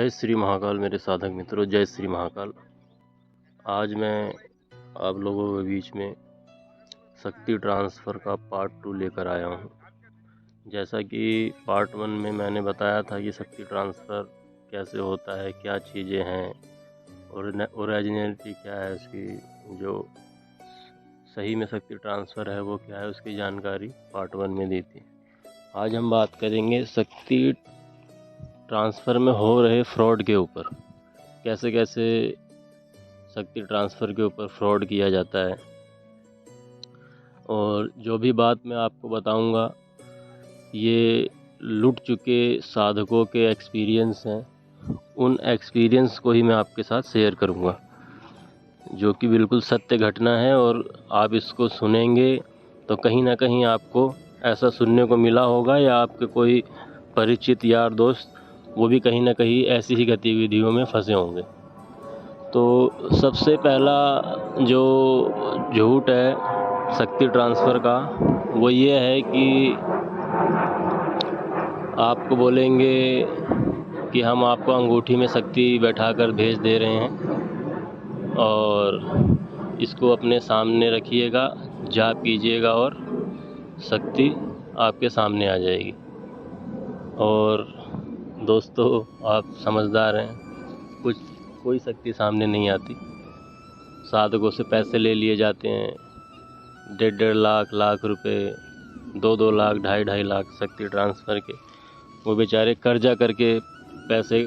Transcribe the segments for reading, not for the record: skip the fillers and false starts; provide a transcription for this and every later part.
जय श्री महाकाल मेरे साधक मित्रों, जय श्री महाकाल। आज मैं आप लोगों के बीच में शक्ति ट्रांसफ़र का पार्ट 2 लेकर आया हूँ। जैसा कि पार्ट 1 में मैंने बताया था कि शक्ति ट्रांसफ़र कैसे होता है, क्या चीज़ें हैं और ओरिजिनलिटी क्या है उसकी, जो सही में शक्ति ट्रांसफ़र है वो क्या है, उसकी जानकारी पार्ट 1 में दी थी। आज हम बात करेंगे शक्ति ट्रांसफ़र में हो रहे फ्रॉड के ऊपर। कैसे कैसे शक्ति ट्रांसफ़र के ऊपर फ्रॉड किया जाता है, और जो भी बात मैं आपको बताऊंगा ये लुट चुके साधकों के एक्सपीरियंस हैं। उन एक्सपीरियंस को ही मैं आपके साथ शेयर करूंगा, जो कि बिल्कुल सत्य घटना है। और आप इसको सुनेंगे तो कहीं ना कहीं आपको ऐसा सुनने को मिला होगा, या आपके कोई परिचित यार दोस्त वो भी कहीं ना कहीं ऐसी ही गतिविधियों में फंसे होंगे। तो सबसे पहला जो झूठ है शक्ति ट्रांसफ़र का, वो ये है कि आपको बोलेंगे कि हम आपको अंगूठी में शक्ति बैठाकर भेज दे रहे हैं और इसको अपने सामने रखिएगा, जाप कीजिएगा और शक्ति आपके सामने आ जाएगी। और दोस्तों, आप समझदार हैं, कोई शक्ति सामने नहीं आती। साधकों से पैसे ले लिए जाते हैं, 1.5 लाख रुपए, 2 लाख, 2.5 लाख शक्ति ट्रांसफ़र के। वो बेचारे कर्जा करके पैसे,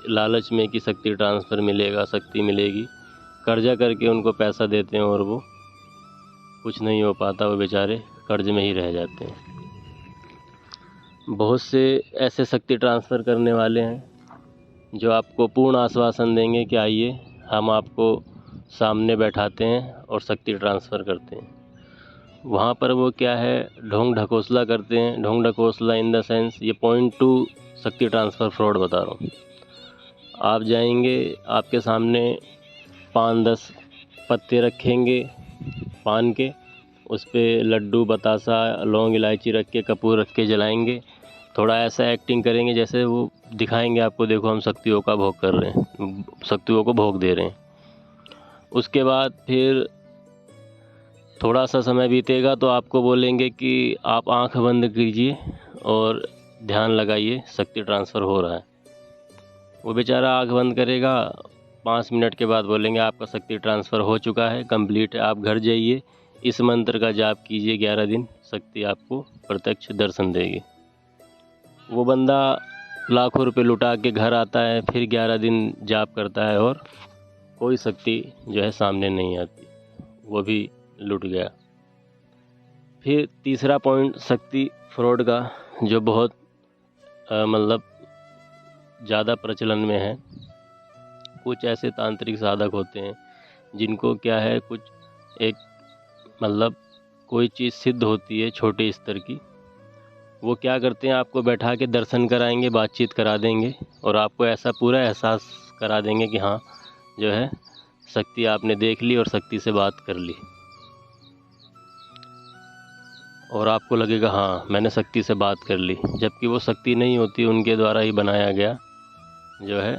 लालच में कि शक्ति ट्रांसफ़र मिलेगा, शक्ति मिलेगी, कर्जा करके उनको पैसा देते हैं और वो कुछ नहीं हो पाता, वो बेचारे कर्ज में ही रह जाते हैं। बहुत से ऐसे शक्ति ट्रांसफ़र करने वाले हैं जो आपको पूर्ण आश्वासन देंगे कि आइए हम आपको सामने बैठाते हैं और शक्ति ट्रांसफ़र करते हैं। वहाँ पर वो क्या है, ढोंग ढकोसला करते हैं। ढोंग ढकोसला इन द सेंस, ये पॉइंट 2 शक्ति ट्रांसफ़र फ्रॉड बता रहा हूँ। आप जाएंगे, आपके सामने 5-10 पत्ते रखेंगे पान के, उस पर लड्डू, बतासा, लौंग, इलायची रख के, कपूर रख के जलाएंगे। थोड़ा ऐसा एक्टिंग करेंगे जैसे वो दिखाएंगे आपको, देखो हम शक्तियों का भोग कर रहे हैं, शक्तियों को भोग दे रहे हैं। उसके बाद फिर थोड़ा सा समय बीतेगा तो आपको बोलेंगे कि आप आंख बंद कीजिए और ध्यान लगाइए, शक्ति ट्रांसफ़र हो रहा है। वो बेचारा आंख बंद करेगा, 5 मिनट के बाद बोलेंगे आपका शक्ति ट्रांसफ़र हो चुका है, कंप्लीट है, आप घर जाइए, इस मंत्र का जाप कीजिए 11 दिन, शक्ति आपको प्रत्यक्ष दर्शन देगी। वो बंदा लाखों रुपए लुटा के घर आता है, फिर 11 दिन जाप करता है और कोई शक्ति जो है सामने नहीं आती, वो भी लुट गया। फिर तीसरा पॉइंट शक्ति फ्रॉड का, जो बहुत मतलब ज़्यादा प्रचलन में है। कुछ ऐसे तांत्रिक साधक होते हैं जिनको क्या है, कुछ एक मतलब कोई चीज़ सिद्ध होती है छोटे स्तर की, वो क्या करते हैं, आपको बैठा के दर्शन कराएंगे, बातचीत करा देंगे और आपको ऐसा पूरा एहसास करा देंगे कि हाँ जो है शक्ति आपने देख ली और शक्ति से बात कर ली, और आपको लगेगा हाँ मैंने शक्ति से बात कर ली, जबकि वो शक्ति नहीं होती, उनके द्वारा ही बनाया गया जो है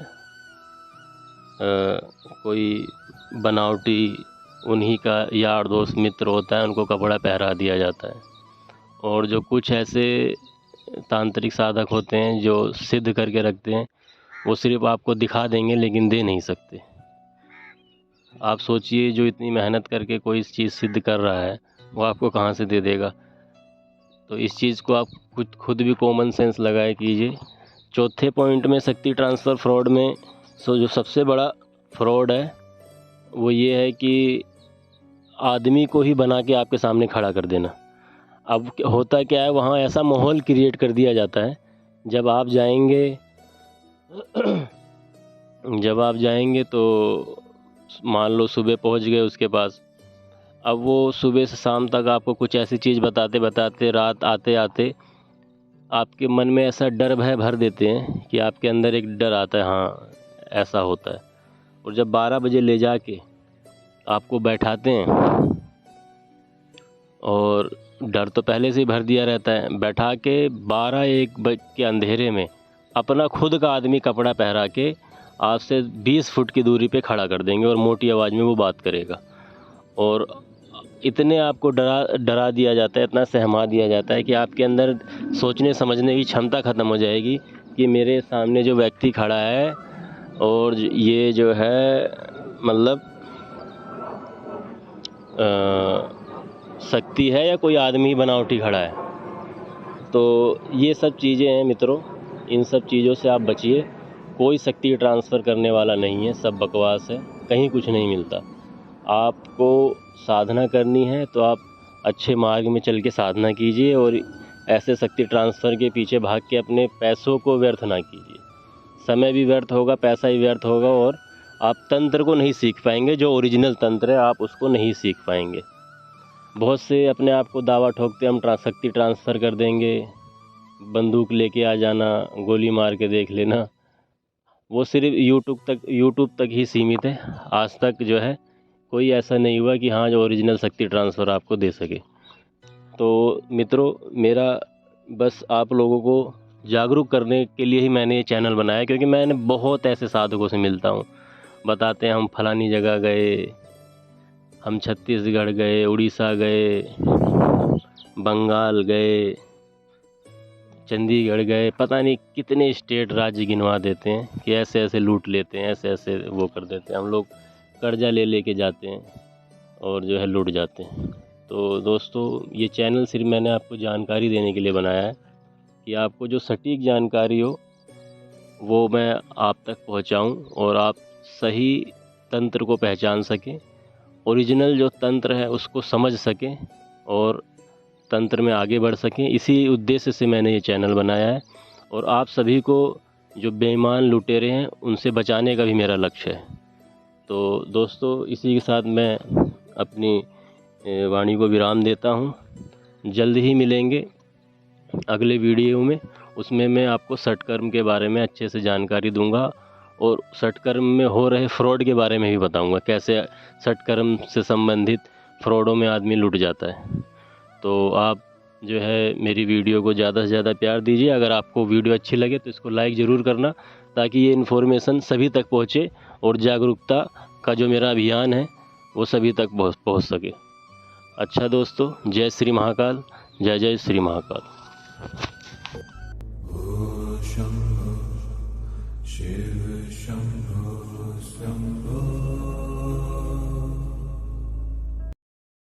कोई बनावटी उन्हीं का यार दोस्त मित्र होता है, उनको कपड़ा पहरा दिया जाता है। और जो कुछ ऐसे तांत्रिक साधक होते हैं जो सिद्ध करके रखते हैं, वो सिर्फ आपको दिखा देंगे लेकिन दे नहीं सकते। आप सोचिए, जो इतनी मेहनत करके कोई चीज़ सिद्ध कर रहा है वो आपको कहाँ से दे देगा। तो इस चीज़ को आप खुद भी कॉमन सेंस लगाए कीजिए। चौथे पॉइंट में शक्ति ट्रांसफ़र फ्रॉड में जो सबसे बड़ा फ्रॉड है वो ये है कि आदमी को ही बना के आपके सामने खड़ा कर देना। अब होता क्या है, वहाँ ऐसा माहौल क्रिएट कर दिया जाता है, जब आप जाएंगे तो मान लो सुबह पहुँच गए उसके पास। अब वो सुबह से शाम तक आपको कुछ ऐसी चीज़ बताते बताते रात आते आते आपके मन में ऐसा डर भय भर देते हैं कि आपके अंदर एक डर आता है, हाँ ऐसा होता है। और जब 12 बजे ले जाके आपको बैठाते हैं, और डर तो पहले से ही भर दिया रहता है, बैठा के 12-1 बजे के अंधेरे में अपना खुद का आदमी कपड़ा पहरा के आपसे 20 फुट की दूरी पे खड़ा कर देंगे और मोटी आवाज़ में वो बात करेगा। और इतने आपको डरा दिया जाता है, इतना सहमा दिया जाता है कि आपके अंदर सोचने समझने की क्षमता ख़त्म हो जाएगी कि मेरे सामने जो व्यक्ति खड़ा है और ये जो है मतलब शक्ति है या कोई आदमी बनावटी खड़ा है। तो ये सब चीज़ें हैं मित्रों, इन सब चीज़ों से आप बचिए। कोई शक्ति ट्रांसफ़र करने वाला नहीं है, सब बकवास है, कहीं कुछ नहीं मिलता। आपको साधना करनी है तो आप अच्छे मार्ग में चल के साधना कीजिए और ऐसे शक्ति ट्रांसफ़र के पीछे भाग के अपने पैसों को व्यर्थ ना कीजिए। समय भी व्यर्थ होगा, पैसा भी व्यर्थ होगा और आप तंत्र को नहीं सीख पाएंगे। जो ओरिजिनल तंत्र है आप उसको नहीं सीख पाएंगे। बहुत से अपने आप को दावा ठोकते हम शक्ति ट्रांसफ़र कर देंगे, बंदूक लेके आ जाना, गोली मार के देख लेना। वो सिर्फ यूट्यूब तक ही सीमित है। आज तक जो है कोई ऐसा नहीं हुआ कि हाँ जो ओरिजिनल शक्ति ट्रांसफ़र आपको दे सके। तो मित्रों, मेरा बस आप लोगों को जागरूक करने के लिए ही मैंने ये चैनल बनाया, क्योंकि मैंने बहुत ऐसे साधकों से मिलता हूँ, बताते हैं हम फलानी जगह गए, हम छत्तीसगढ़ गए, उड़ीसा गए, बंगाल गए, चंडीगढ़ गए, पता नहीं कितने स्टेट राज्य गिनवा देते हैं कि ऐसे ऐसे लूट लेते हैं, ऐसे ऐसे वो कर देते हैं। हम लोग कर्जा ले के जाते हैं और जो है लूट जाते हैं। तो दोस्तों, ये चैनल सिर्फ मैंने आपको जानकारी देने के लिए बनाया है कि आपको जो सटीक जानकारी हो वो मैं आप तक पहुंचाऊं और आप सही तंत्र को पहचान सकें, ओरिजिनल जो तंत्र है उसको समझ सकें और तंत्र में आगे बढ़ सकें। इसी उद्देश्य से मैंने ये चैनल बनाया है और आप सभी को जो बेईमान लुटेरे हैं उनसे बचाने का भी मेरा लक्ष्य है। तो दोस्तों, इसी के साथ मैं अपनी वाणी को विराम देता हूँ। जल्द ही मिलेंगे अगले वीडियो में। उसमें मैं आपको षटकर्म के बारे में अच्छे से जानकारी दूंगा और षटकर्म में हो रहे फ्रॉड के बारे में भी बताऊंगा, कैसे षटकर्म से संबंधित फ्रॉडों में आदमी लुट जाता है। तो आप जो है मेरी वीडियो को ज़्यादा से ज़्यादा प्यार दीजिए। अगर आपको वीडियो अच्छी लगे तो इसको लाइक ज़रूर करना, ताकि ये इन्फॉर्मेशन सभी तक पहुँचे और जागरूकता का जो मेरा अभियान है वो सभी तक पहुँच सके। अच्छा दोस्तों, जय श्री महाकाल, जय जय श्री महाकाल। शंभो शिव शंभो शंभो।